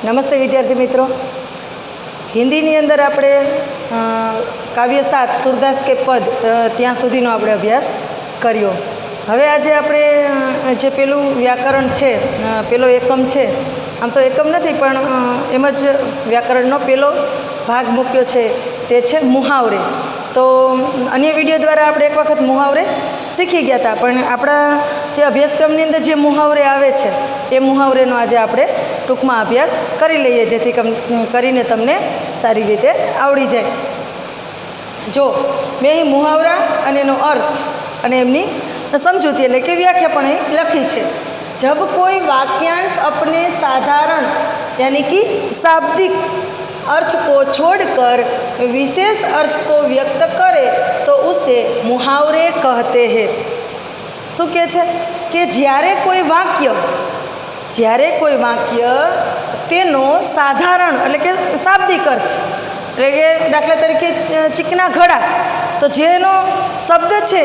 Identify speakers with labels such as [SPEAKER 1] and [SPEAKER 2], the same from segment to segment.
[SPEAKER 1] નમસ્તે વિદ્યાર્થી મિત્રો। હિન્દીની અંદર આપણે કાવ્ય 7 સુરદાસ કે પદ ત્યાં સુધીનો આપણે અભ્યાસ કર્યો। હવે આજે આપણે જે પેલું વ્યાકરણ છે, પેલો એકમ છે, આમ તો એકમ નથી પણ એમ જ વ્યાકરણનો પેલો ભાગ મૂક્યો છે, તે છે મુહાવરે। તો અન્ય વિડીયો દ્વારા આપણે એક વખત મુહાવરે શીખી ગયા હતા, પણ આપણા જે અભ્યાસક્રમની અંદર જે મુહાવરે આવે છે એ મુહાવરેનો આજે આપણે ટૂંકમાં અભ્યાસ કરી લઈએ, જેથી કરીને તમને સારી રીતે આવડી જાય। જો મેં અહીં મુહાવરા અને એનો અર્થ અને એમની સમજૂતી એટલે કે વ્યાખ્યા પણ અહીં લખી છે। जब कोई वाक्यांश अपने साधारण यानी कि शाब्दिक अर्थ को छोड़कर विशेष अर्थ को व्यक्त करे तो उसे मुहावरे कहते हैं। શું કહે છે કે જ્યારે કોઈ વાક્ય તેનો સાધારણ એટલે કે શાબ્દિક અર્થ એટલે કે દાખલા તરીકે ચીકણા ઘડા, તો જેનો શબ્દ છે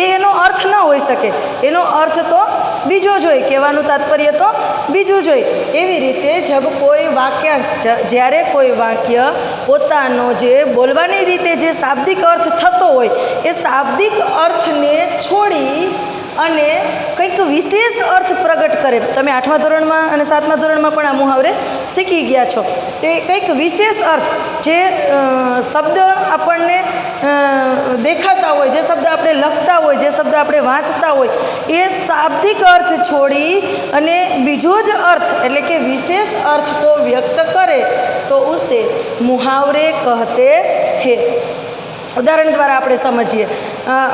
[SPEAKER 1] એ એનો અર્થ ન હોઈ શકે, એનો અર્થ તો બીજો જોઈએ, કહેવાનું તાત્પર્ય તો બીજું જોઈએ। એવી રીતે જબ કોઈ વાક્યાંશ, જ્યારે કોઈ વાક્ય પોતાનો જે બોલવાની રીતે જે શાબ્દિક અર્થ થતો હોય એ શાબ્દિક અર્થને છોડી અને કંઈક વિશેષ અર્થ પ્રગટ કરે। તમે 8મા ધોરણમાં અને 7મા ધોરણમાં પણ આ મુહાવરે શીખી ગયા છો। તે કંઈક વિશેષ અર્થ જે શબ્દ આપણને દેખાતા હોય, જે શબ્દ આપણે લખતા હોય, જે શબ્દ આપણે વાંચતા હોય, એ શાબ્દિક અર્થ છોડી અને બીજો જ અર્થ એટલે કે વિશેષ અર્થ को व्यक्त करे तो उसे मुहावरे कहते हैं। ઉદાહરણ દ્વારા આપણે સમજીએ,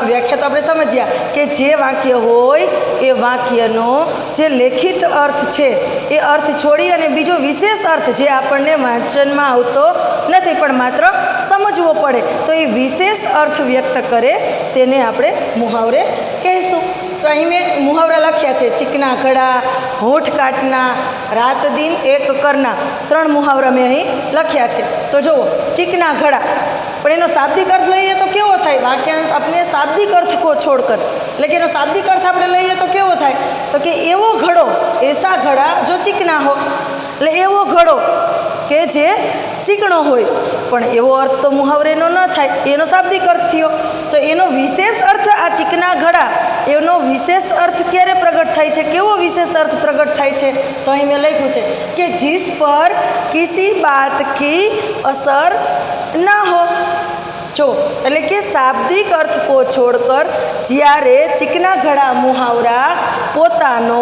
[SPEAKER 1] વ્યાખ્યા તો આપણે સમજ્યા કે જે વાક્ય હોય એ વાક્યનો જે લેખિત અર્થ છે એ અર્થ છોડી અને બીજો વિશેષ અર્થ જે આપણને વાંચનમાં આવતો નથી પણ માત્ર સમજવો પડે તો એ વિશેષ અર્થ વ્યક્ત કરે તેને આપણે મુહાવરે કહીશું। તો અહીં મેં મુહાવરા લખ્યા છે, ચીકના ઘડા, હોઠ કાટના, રાત દિન એક કરના, 3 મુહાવરા મેં અહીં લખ્યા છે। તો જુઓ, ચીકના ઘડા, પણ એનો શાબ્દિક અર્થ લઈએ તો કેવો થાય? વાક્यांश अपने शाब्दिक अर्थ को छोड़कर, એટલે કે એનો શાબ્દિક અર્થ આપણે લઈએ તો કેવો થાય? તો કે એવો ઘડો, એસા ઘડા જો ચીકના હો, એટલે એવો ઘડો કે જે ચીકણો હોય, પણ એવો અર્થ તો મુહાવરેનો ન થાય, એનો શાબ્દિક અર્થ થયો। તો એનો વિશેષ અર્થ આ ચીકના ઘડા, એનો વિશેષ અર્થ ક્યારે પ્રગટ થાય છે? કેવો વિશેષ અર્થ પ્રગટ થાય છે? તો અહીં મેં લખ્યું છે કે जिस पर किसी बात की असर ना हो। જો એટલે કે શાબ્દિક અર્થ કો છોડકર જ્યારે ચીકના ઘડા મુહાવરા પોતાનો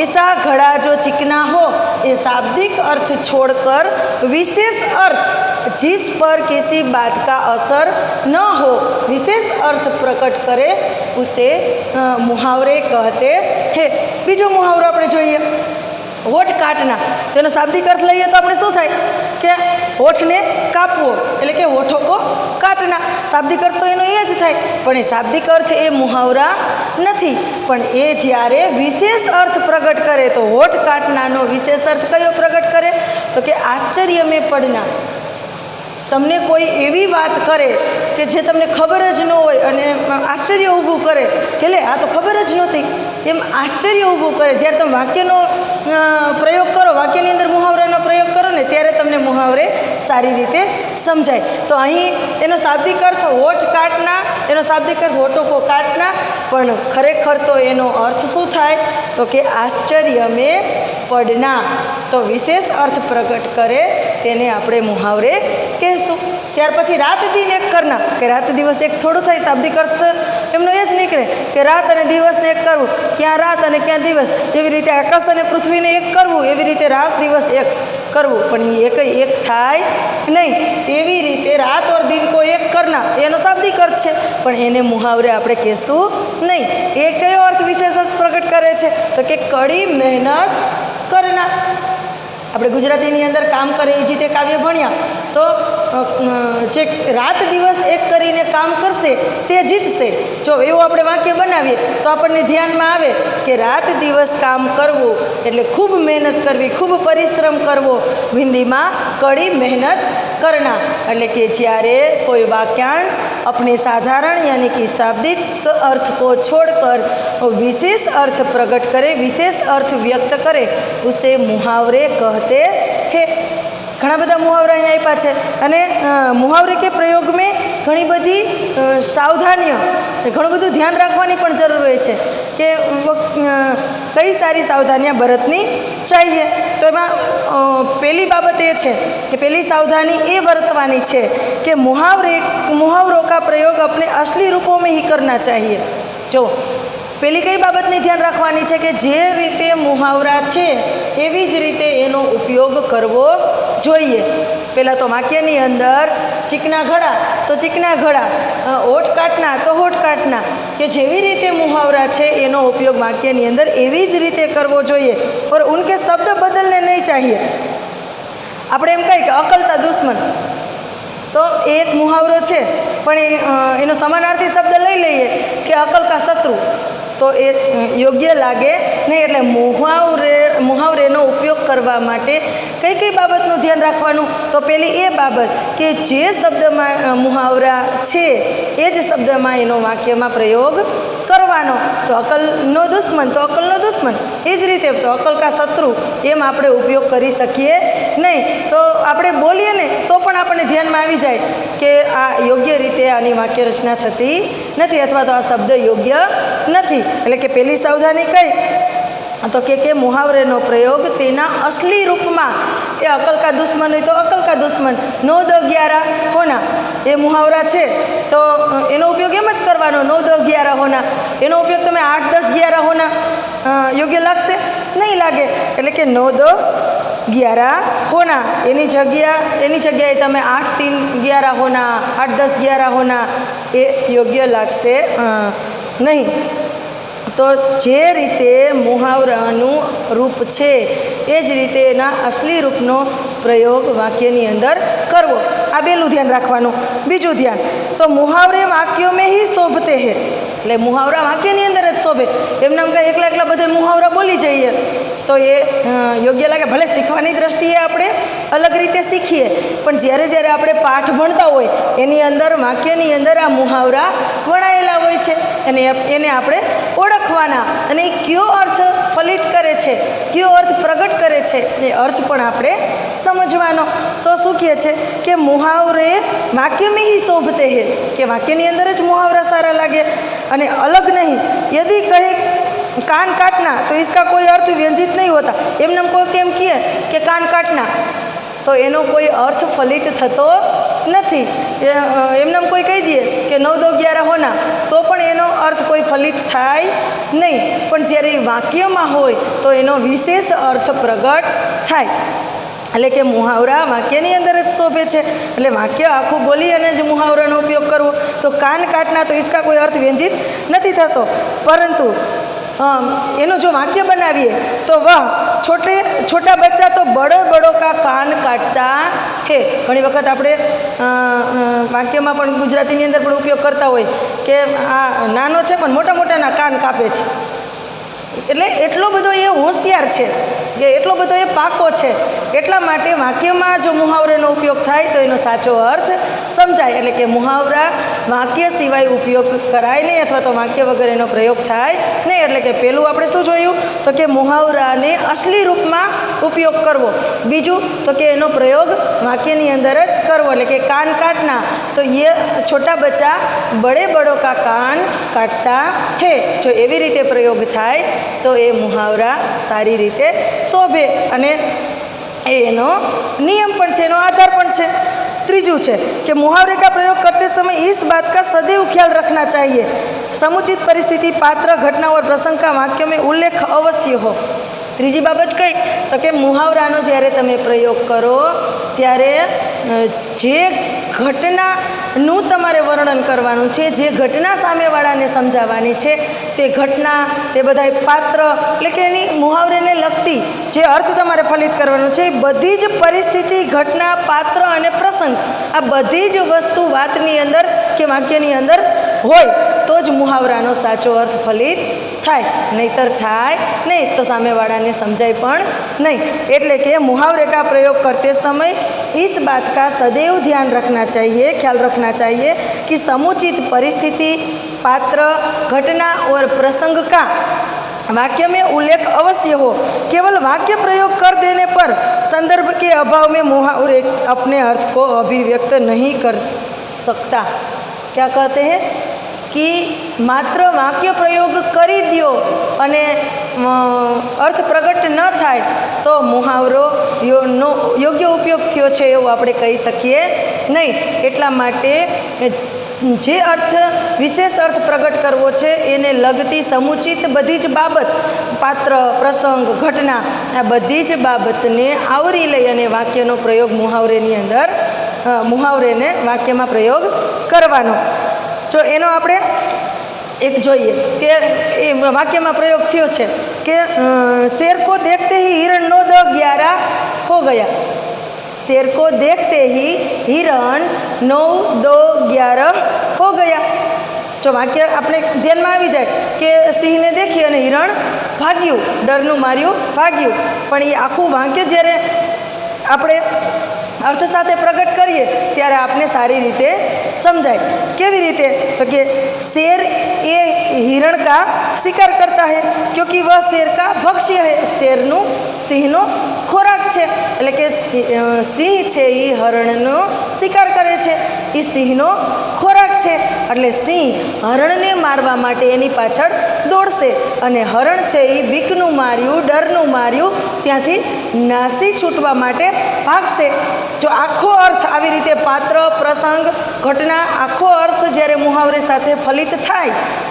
[SPEAKER 1] એસા ઘડા જો ચીકના હો એ શાબ્દિક अर्थ छोड़कर विशेष अर्थ जिस पर किसी बात का असर न हो विशेष अर्थ प्रकट करे उसे मुहावरे कहते हैं। બીજો મુહાવરો આપણે જોઈએ, હોઠ કાટના। તેનો શાબ્દિક અર્થ લઈએ તો આપણે શું થાય કે હોઠને કાપવો એટલે કે હોઠો કો કાટના, શાબ્દિક અર્થ તો એનો એ જ થાય, પણ એ શાબ્દિક અર્થ એ મુહાવરા નથી, પણ એ જ્યારે વિશેષ અર્થ પ્રગટ કરે તો હોઠ કાટનાનો વિશેષ અર્થ કયો પ્રગટ કરે? તો કે આશ્ચર્ય મેં પડના। તમને કોઈ એવી વાત કરે કે જે તમને ખબર જ ન હોય અને આશ્ચર્ય ઊભું કરે કે લે આ તો ખબર જ નહોતી, એમ આશ્ચર્ય ઊભું કરે। જ્યારે તમે વાક્યનો પ્રયોગ કરો, વાક્યની અંદર મુહાવરાનો પ્રયોગ કરો ને ત્યારે તમને મુહાવરે સારી રીતે સમજાય। તો અહીં એનો શાબ્દિક અર્થ હોઠ કાટના, એનો શાબ્દિક અર્થ હોઠો કો કાટના, પણ ખરેખર તો એનો અર્થ શું થાય? તો કે આશ્ચર્ય મેં પડના। તો વિશેષ અર્થ પ્રગટ કરે તેને આપણે મુહાવરે કહેશું। ત્યાર પછી રાત દિન એક કરના, કે રાત દિવસ એક થોડું થાય, શાબ્દિક અર્થ એમનો એ જ નીકળે કે રાત અને દિવસને એક કરવું, ક્યાં રાત અને ક્યાં દિવસ, જેવી રીતે આકાશ અને પૃથ્વીને એક કરવું એવી રીતે રાત દિવસ એક કરવું, પણ એ એક થાય નહીં। એવી રીતે રાત ઓર દિન કો એક કરના એનો શાબ્દિક અર્થ છે, પણ એને મુહાવરે આપણે કહેશું નહીં। એ કયો અર્થ વિશેષ પ્રગટ કરે છે? તો કે કડી મહેનત કરના। આપણે ગુજરાતીની અંદર કામ કરે એ રીતે કાવ્ય ભણ્યા તો જે રાત દિવસ એક કરીને કામ કરશે તે જીતશે। જો એવું આપણે વાક્ય બનાવીએ તો આપણને ધ્યાનમાં આવે કે રાત દિવસ કામ કરવું એટલે ખૂબ મહેનત કરવી, ખૂબ પરિશ્રમ કરવો। હિન્દીમાં કડી મહેનત કરના એટલે કે જ્યારે કોઈ વાક્यांश अपने साधारण यानी कि शाब्दिक अर्थ को छोड़कर विशेष अर्थ प्रकट करे, विशेष अर्थ व्यक्त करे, उसे मुहावरे कहते હે। ઘણા બધા મુહાવરા અહીં આપ્યા છે અને મુહાવરે કે પ્રયોગ મેં ઘણી બધી સાવધાનીઓ, ઘણું બધું ધ્યાન રાખવાની પણ જરૂર હોય છે કે કઈ સારી સાવધાનિयाँ બરતની चाहिए। તો એમાં પહેલી બાબત એ છે કે પહેલી સાવધાની એ બરતવાની છે કે मुहावरों का प्रयोग अपने असली रूपों में ही करना चाहिए। જો પહેલી કઈ બાબતની ધ્યાન રાખવાની છે કે જે રીતે મુહાવરા છે એવી જ રીતે એનો ઉપયોગ કરવો જોઈએ। પહેલાં તો વાક્યની અંદર ચીકના ઘડા તો ચીકના ઘડા, હોઠ કાટના તો હોઠ કાટના, કે જેવી રીતે મુહાવરા છે એનો ઉપયોગ વાક્યની અંદર એવી જ રીતે કરવો જોઈએ। और उनके शब्द बदलने नहीं चाहिए। આપણે એમ કહીએ કે અકલતા દુશ્મન, તો એ એક મુહાવરો છે પણ એનો સમાનાર્થી શબ્દ લઈ લઈએ કે અકલ કા શત્રુ, તો એ યોગ્ય લાગે નહીં। એટલે મુહાવરેનો ઉપયોગ કરવા માટે કઈ કઈ બાબતનું ધ્યાન રાખવાનું? તો પહેલી એ બાબત કે જે શબ્દમાં મુહાવરા છે એ જ શબ્દમાં એનો વાક્યમાં પ્રયોગ કરવાનો। તો અકલનો દુશ્મન તો અકલનો દુશ્મન, એ જ રીતે તો અકલ કા શત્રુ એમ આપણે ઉપયોગ કરી શકીએ નહીં। તો આપણે બોલીએ ને તો પણ આપણને ધ્યાનમાં આવી જાય કે આ યોગ્ય રીતે આની વાક્ય રચના થતી નથી અથવા તો આ શબ્દ યોગ્ય નથી। એટલે કે પહેલી સાવધાની કઈ? તો કે મુહાવરેનો પ્રયોગ તેના અસલી રૂપમાં, એ અકલ કા દુશ્મન હોય તો અકલ કા દુશ્મન, 9 10 11 હોના, એ મુહાવરા છે તો એનો ઉપયોગ એમ જ કરવાનો, 9 10 11 હોના। એનો ઉપયોગ તમે 8 10 11 હોના યોગ્ય લાગશે? નહીં લાગે। એટલે કે 9 10 11 હોના એની જગ્યાએ તમે 8 3 11 હોના, 8 10 11 હોના, એ યોગ્ય લાગશે નહીં। તો જે રીતે મુહાવરાનું રૂપ છે એ જ રીતે એના અસલી રૂપનો પ્રયોગ વાક્યની અંદર કરવો। આ પહેલું ધ્યાન રાખવાનું। બીજું ધ્યાન, તો મુહાવરે વાક્યો મેં ही शोभते हैं। એટલે મુહાવરા વાક્યની અંદર જ શોભે। એમને એમ કાંઈ એકલા બધે મુહાવરા બોલી જઈએ તો એ યોગ્ય લાગે। ભલે શીખવાની દ્રષ્ટિએ આપણે અલગ રીતે શીખીએ, પણ જ્યારે આપણે પાઠ ભણતા હોય એની અંદર વાક્યની અંદર આ મુહાવરા વણાયેલા હોય છે અને એને આપણે ઓળખવાના અને એ કયો અર્થ ફલિત કરે છે, કયો અર્થ પ્રગટ કરે છે એ અર્થ પણ આપણે સમજવાનો। તો શું કહે છે કે મુહાવરે વાક્ય મેં ही शोभते हैं, કે વાક્યની અંદર જ મુહાવરા સારા લાગે અને અલગ નહીં। यदि कहे कान काटना तो इसका कोई अर्थ व्यंजित नहीं होता। एमने कोई केम किए कि कान काटना तो एनो कोई अर्थ फलित थतो નથી। એમને કોઈ કહી દે કે 9 2 11 હોના તો પણ એનો અર્થ કોઈ ફલિત થાય નહીં, પણ જ્યારે વાક્યમાં હોય તો એનો વિશેષ અર્થ પ્રગટ થાય। એટલે કે મુહાવરા વાક્યની અંદર જ શોભે છે। એટલે વાક્ય આખું બોલી અને જ મુહાવરાનો ઉપયોગ કરવો। તો કાન કાટના તો इसका કોઈ અર્થ વ્યંજિત નથી થતો, પરંતુ એનું જો વાક્ય બનાવીએ તો વહ छोटा बच्चा तो बड़ो का कान काटता है। ઘણી વખત આપણે વાક્યમાં પણ ગુજરાતીની અંદર પણ ઉપયોગ કરતા હોય કે આ નાનો છે પણ મોટાના કાન કાપે છે। એટલે એટલો બધો એ હોશિયાર છે કે એટલો બધો એ પાકો છે, એટલા માટે વાક્યમાં જો મુહાવરેનો ઉપયોગ થાય તો એનો સાચો અર્થ સમજાય। એટલે કે મુહાવરા વાક્ય સિવાય ઉપયોગ કરાય નહીં અથવા તો વાક્ય વગર એનો પ્રયોગ થાય નહીં। એટલે કે પહેલું આપણે શું જોયું તો કે મુહાવરાને અસલી રૂપમાં ઉપયોગ કરવો। બીજું તો કે એનો પ્રયોગ વાક્યની અંદર જ કરવો। એટલે કે કાન કાટના તો એ છોટા બચ્ચા બડો કા કાન કાટતા હે, જો એવી રીતે પ્રયોગ થાય તો એ મુહાવરા સારી રીતે શોભે અને એનો નિયમ પણ છે, એનો આધાર પણ છે। ત્રીજું છે कि मुहावरे का प्रयोग करते समय इस बात का सदैव ख्याल रखना चाहिए समुचित परिस्थिति पात्र घटना और प्रसंग का वाक्य में उल्लेख अवश्य हो। ત્રીજી બાબત કઈ તો કે મુહાવરાનો જ્યારે તમે પ્રયોગ કરો ત્યારે જે ઘટનાનું તમારે વર્ણન કરવાનું છે, જે ઘટના સામેવાળાને સમજાવવાની છે, તે ઘટના, તે બધા પાત્ર, એટલે કે એની મુહાવરેને લગતી જે અર્થ તમારે ફલિત કરવાનો છે એ બધી જ પરિસ્થિતિ, ઘટના, પાત્ર અને પ્રસંગ, આ બધી જ વસ્તુ વાતની અંદર કે વાક્યની અંદર હોય તો જ મુહાવરાનો સાચો અર્થ ફલિત થાય, નહીતર થાય નહીં તો સામેવાળાને સમજાય પણ નહીં। એટલે કે मुहावरे का प्रयोग करते समय इस बात का सदैव ध्यान रखना चाहिए, ख्याल रखना चाहिए कि समुचित परिस्थिति, पात्र, घटना और प्रसंग का वाक्य में उल्लेख अवश्य हो। केवल वाक्य प्रयोग कर देने पर संदर्भ के अभाव में मुहावरे अपने अर्थ को अभिव्यक्त नहीं कर सकता। क्या कहते हैं कि मात्र वाक्य प्रयोग करी दियो अने अर्थ प्रगट न थाय तो मुहावरो योग्य उपयोग थयो छे एवुं आपणे कही शकीए नहीं। एटला माटे जे अर्थ विशेष अर्थ प्रगट करवो छे एने लगती समुचित बधी ज बाबत, पात्र, प्रसंग, घटना, आ बधी ज बाबतने आवरी लई अने वाक्यनो प्रयोग मुहावरेनी अंदर मुहावरेने वाक्यमां प्रयोग करवानो। जो एनो આપણે एक જોઈએ કે એ વાક્યમાં પ્રયોગ થયો છે કે શેર કો દેખતે ही हिरण 9 10 11 हो गया। शेर को देखते ही हिरण 9 2 11 हो गया। जो वाक्य આપણે ધ્યાનમાં આવી જાય કે સિંહને देखी અને हिरण ભાગ્યું, ડરનું માર્યું ભાગ્યું, પણ એ આખું વાક્ય જ્યારે આપણે अर्थ साथे प्रगट करिए त्यारे आपने सारी रीते समझाय। केवी रीते तो कि शेर ये हिरण का शिकार करता है क्योंकि वह शेर का भक्ष्य है। शेरनु सिंहनो खोराक छे एटले के सिंह छे ई हरणनो शिकार करे छे, ई सिंहनो खोराक छे एटले सिंह हरणने मारवा माटे एनी पाछळ दौड़शे अने हरण छे ई बीकनु मार्યું, डरनु मार्યું त्यांथी नासी छूटवा माटे भागशे। जो आखो अर्थ आवी रीते पात्र, प्रसंग, घटना आखो अर्थ ज्यारे मुहावरे साथे फलित थाय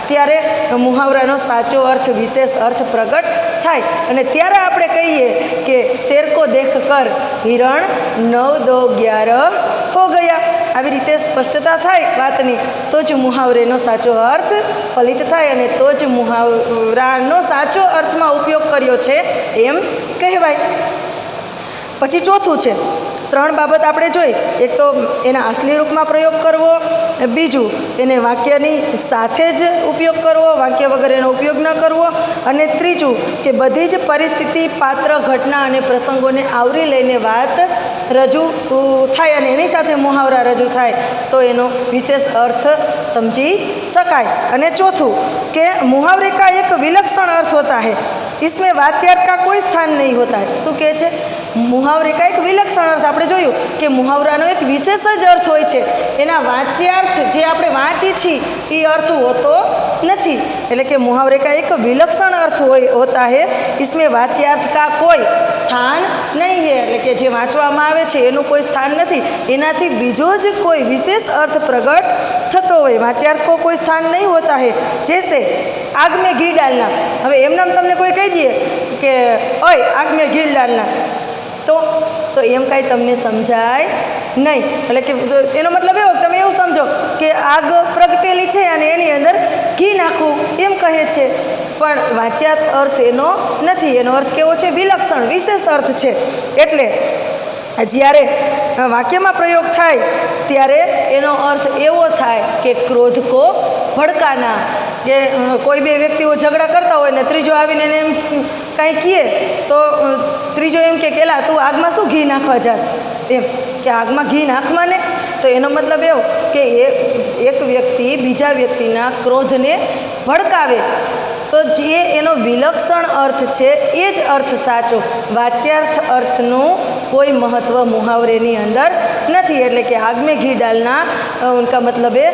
[SPEAKER 1] त्यारे मुहावरानो साचो अर्थ, विशेष अर्थ प्रगट थाय अने त्यारे आपणे कहीए के शेर को देख कर हिरण 9 2 11 हो गया। આવી રીતે સ્પષ્ટતા થાય વાતની તો જ મુહાવરેનો સાચો અર્થ ફલિત થાય અને તો જ મુહાવરાનો સાચો અર્થમાં ઉપયોગ કર્યો છે એમ કહેવાય। પછી ચોથું છે, 3 બાબત આપણે જોઈ। એક તો એના અસલી રૂપમાં પ્રયોગ કરવો, બીજું એને વાક્યની સાથે જ ઉપયોગ કરવો, વાક્ય વગર એનો ઉપયોગ ન કરવો, અને ત્રીજું કે બધી જ પરિસ્થિતિ, પાત્ર, ઘટના અને પ્રસંગોને આવરી લઈને વાત રજૂ થાય અને એની સાથે મુહાવરા રજૂ થાય તો એનો વિશેષ અર્થ સમજી શકાય। અને ચોથું કે मुहावरे का एक विलक्षण अर्थ होता है, इसमें वाच्यार्थ का कोई स्थान नहीं होता है। શું કહે છે? मुहावरे का एक विलक्षण अर्थ આપણે જોયું કે મુહાવરાનો એક વિશેષ જ અર્થ હોય છે, એના વાચ્યાર્થ જે આપણે વાંચી છીએ એ અર્થ હોતો નથી। એટલે કે मुहावरे का एक विलक्षण अर्थ होता है, इसमें वाच्यार्थ का कोई स्थान नहीं है। એટલે કે જે વાંચવામાં આવે છે એનું કોઈ સ્થાન નથી, એનાથી બીજો જ કોઈ વિશેષ अर्थ प्रगट થતો હોય। वाच्यार्थ को कोई स्थान नहीं होता है। जैसे आग में घी डालना, હવે એમનામ તમને કોઈ કહી દે કે ઓય આગ में घी डालना તો એમ કાંઈ તમને સમજાય નહીં। એટલે કે એનો મતલબ એવો તમે એવું સમજો કે આગ પ્રગટેલી છે અને એની અંદર ઘી નાખવું એમ કહે છે, પણ વાચ્યાર્થ અર્થ એનો નથી। એનો અર્થ કેવો છે? વિલક્ષણ, વિશેષ અર્થ છે। એટલે જ્યારે વાક્યમાં પ્રયોગ થાય ત્યારે એનો અર્થ એવો થાય કે ક્રોધ કો ભડકાના, કે કોઈ બે વ્યક્તિઓ ઝઘડા કરતા હોય ને ત્રીજો આવીને એને એમ કાંઈ કહે તો ત્રીજો એમ કે કેલા તું આગમાં શું ઘી નાખવા જાસ, એમ કે આગમાં ઘી નાખવા ને, તો એનો મતલબ એવો કે એક વ્યક્તિ બીજા વ્યક્તિના ક્રોધને ભડકાવે તો જે એનો વિલક્ષણ અર્થ છે એ જ અર્થ સાચો। વાચ્યાર્થ અર્થનું કોઈ મહત્ત્વ મુહાવરેની અંદર નથી। એટલે કે आग में घी डालना उनका मतलब है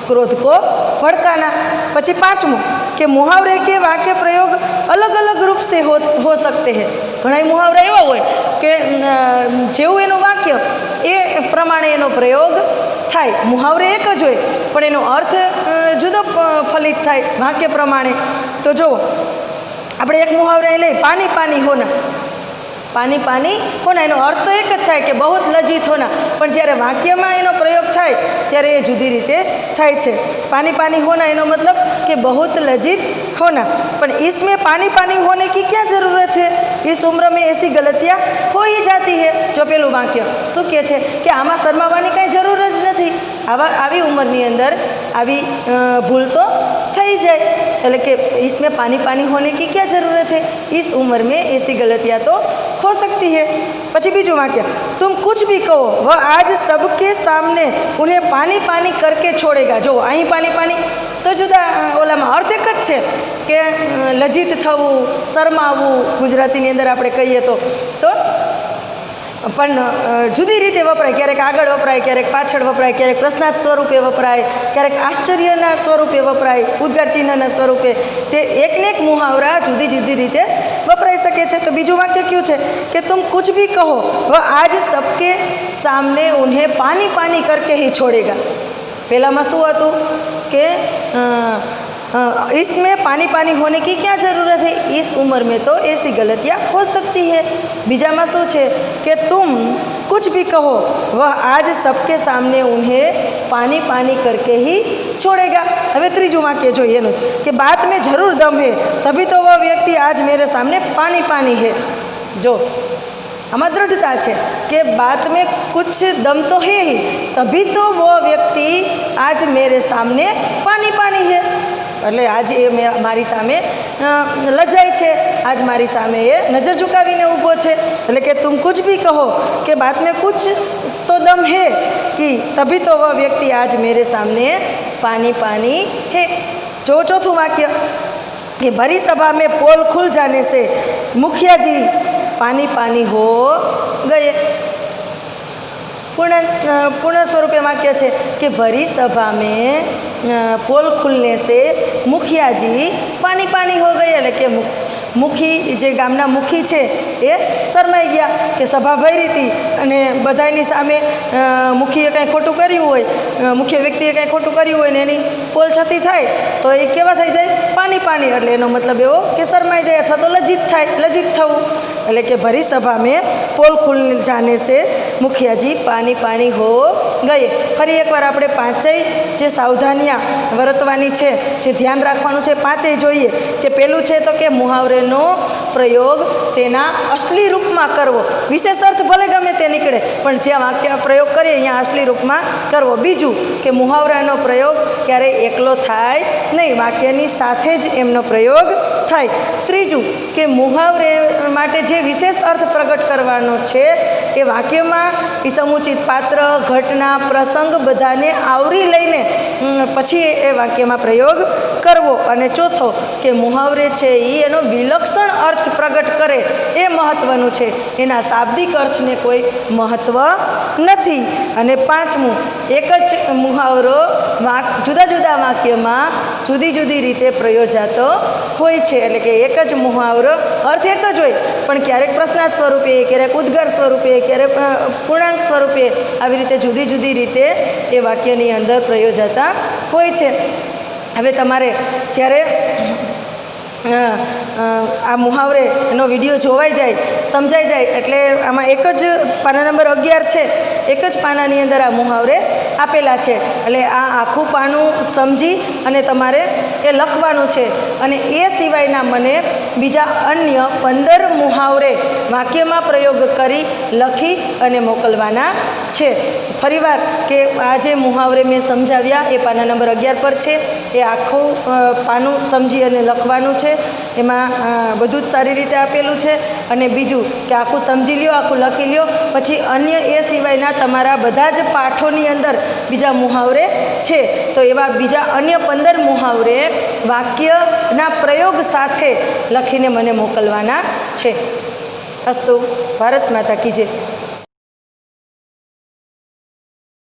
[SPEAKER 1] क्रोध को भड़काना। પછી પાંચમું કે मुहावरे के वाक्य प्रयोग अलग अलग रूप से हो सकते हैं। ઘણા મુહાવરા એવા હોય કે જેવું એનું વાક્ય એ પ્રમાણે એનો પ્રયોગ થાય। મુહાવરે એક જ હોય પણ એનો અર્થ જુદો ફલિત થાય વાક્ય પ્રમાણે। તો જો આપણે એક મુહાવરા લઈ, પાણી પાણી હોના, પાણી પાણી હોના એનો અર્થ તો એક જ થાય કે બહુ લજ્જિત હોના, પણ જ્યારે વાક્યમાં એનો પ્રયોગ થાય ત્યારે એ જુદી રીતે થાય છે। पानी पानी होना एनो मतलब कि बहुत लज्जित होना, पर इसमें पानी पानी होने की क्या ज़रूरत है? इस उम्र में ऐसी गलतियाँ हो ही जाती है। जो पेलू वाक्य शू कहे छे कि आमा शरमावानी कई जरूर ज नहीं, आवी उम्रनी अंदर आवी भूल तो थई जाए, એટલે કે इसमें पानी पानी होने की क्या ज़रूरत है? इस उम्र में ऐसी गलतियाँ तो हो सकती है। પછી બીજું વાક્ય, तुम कुछ भी कहो वह आज सबके सामने उन्हें पानी पानी करके छोड़ेगा। जो અહીં पानी पानी तो जुदा ओलाમાં अर्थ एक જ જ છે કે લજ્જિત થવું, શરમાવવું, ગુજરાતીની અંદર આપણે કહીએ તો પણ જુદી રીતે વપરાય. ક્યારેક આગળ વપરાય, ક્યારેક પાછળ વપરાય, ક્યારેક પ્રશ્નાર્થ સ્વરૂપે વપરાય, ક્યારેક આશ્ચર્યના સ્વરૂપે વપરાય, ઉદ્ગાર ચિહ્નના સ્વરૂપે. તે એકને એક મુહાવરા જુદી જુદી રીતે વપરાઈ શકે છે. તો બીજું વાક્ય કયું છે કે તુમ કુછ ભી કહો વહ આજ સબકે સામને ઉन्हें પાની પાની કરકે ही छोड़ेगा. પહેલાંમાં શું હતું કે इसमें पानी पानी होने की क्या ज़रूरत है, इस उम्र में तो ऐसी गलतियाँ हो सकती है. બીજામાં શું છે કે તુમ कुछ भी कहो वह आज सबके सामने उन्हें पानी पानी करके ही छोड़ेगा. હવે ત્રીજું વાક્ય જોઈએ એનું કે बात में जरूर दम है तभी तो वह व्यक्ति आज मेरे सामने पानी पानी है. જો આમાં દૃઢતા છે કે बात में कुछ दम तो है ही तभी तो वो व्यक्ति आज मेरे सामने पानी पानी है. એટલે આજ એ મારી સામે લજાય છે, આજ મારી સામે એ નજર ઝુકાવીને ઊભો છે. એટલે કે તુમ કુછ ભી કહો કે બાત મેં કુછ તો દમ હે કે તભી તો વહ વ્યક્તિ આજ મેરે સામને પાनी पानी है. जो चौथું વાક્ય कि भरी सभा में पोल खुल जाने से मुखिया जी पानी पानी हो गए. पूर्ण स्वरूप वाक्य है कि भरी सभा में पोल खुलने से मुखिया जी पानी पानी हो गए. એટલે કે મુખી જે ગામના મુખી છે એ શરમાઈ ગયા કે સભા ભરી હતી અને બધાની સામે મુખીએ કાંઈ ખોટું કર્યું હોય, મુખ્ય વ્યક્તિએ કાંઈ ખોટું કર્યું હોય ને એની પોલ છતી થાય તો એ કેવા થઈ જાય, પાણી પાણી. એટલે એનો મતલબ એવો કે શરમાઈ જાય અથવા તો લજ્જિત થાય, લજ્જિત થવું. એટલે કે ભરી સભા મેં પોલ ખુલ જાને સે મુખિયાજી પાણી પાણી હો ગયે. ફરી એકવાર આપણે પાંચેય જે સાવધાનિયા વર્તવાની છે, જે ધ્યાન રાખવાનું છે, પાંચેય જોઈએ. કે પહેલું છે તો કે મુહાવરેનો પ્રયોગ તેના અસલી રૂપમાં કરવો. વિશેષ અર્થ ભલે ગમે તે નીકળે પણ જ્યાં વાક્ય પ્રયોગ કરીએ અહીંયા અસલી રૂપમાં કરવો. બીજું કે મુહાવરાનો પ્રયોગ ક્યારેય એકલો થાય નહીં, વાક્યની સાથે જ એમનો પ્રયોગ થાય. ત્રીજું કે મુહાવરે માટે જે વિશેષ અર્થ પ્રગટ કરવાનો છે એ વાક્યમાં એ સમુચિત પાત્ર, ઘટના, પ્રસંગ બધાને આવરી લઈને પછી એ વાક્યમાં પ્રયોગ કરવો. અને ચોથો કે મુહાવરે છે એ એનો વિલક્ષણ અર્થ પ્રગટ કરે એ મહત્ત્વનું છે, એના શાબ્દિક અર્થને કોઈ મહત્ત્વ નથી. અને પાંચમું, એક જ મુહાવરો જુદા જુદા વાક્યમાં જુદી જુદી રીતે પ્રયોજાતો હોય છે. એટલે કે એક જ મુહાવરો અર્થ એક જ હોય પણ ક્યારેક પ્રશ્નાર્થ સ્વરૂપે, ક્યારેક ઉદ્ગાર સ્વરૂપે, ક્યારેક પૂર્ણાંક સ્વરૂપે આવી રીતે જુદી જુદી રીતે એ વાક્યની અંદર પ્રયોજાતા હોય છે. હવે તમારે જ્યારે આ મુહાવરે એનો વિડીયો જોવાઈ જાય, સમજાઈ જાય એટલે આમાં એક જ પાના નંબર 11 છે, એક જ પાનાની અંદર આ મુહાવરે આપેલા છે. એટલે આ આખું પાનું સમજી અને તમારે એ લખવાનું છે. અને એ સિવાયના મને બીજા અન્ય 15 મુહાવરે વાક્યમાં પ્રયોગ કરી લખી અને મોકલવાના છે. ફરીવાર કે આ જે મુહાવરે મેં સમજાવ્યા એ પાના નંબર 11 પર છે. એ આખું પાનું સમજી અને લખવાનું છે. એમાં બધું જ સારી રીતે આપેલું છે. અને બીજું કે આખું સમજી લ્યો, આખું લખી લ્યો, પછી અન્ય એ સિવાયના તમારા બધા જ પાઠોની અંદર બીજા મુહાવરે છે. તો એવા બીજા અન્ય 15 મુહાવરે વાક્યના પ્રયોગ સાથે લખીને મને મોકલવાના છે. અસ્તુ. ભારત માતા કી જય.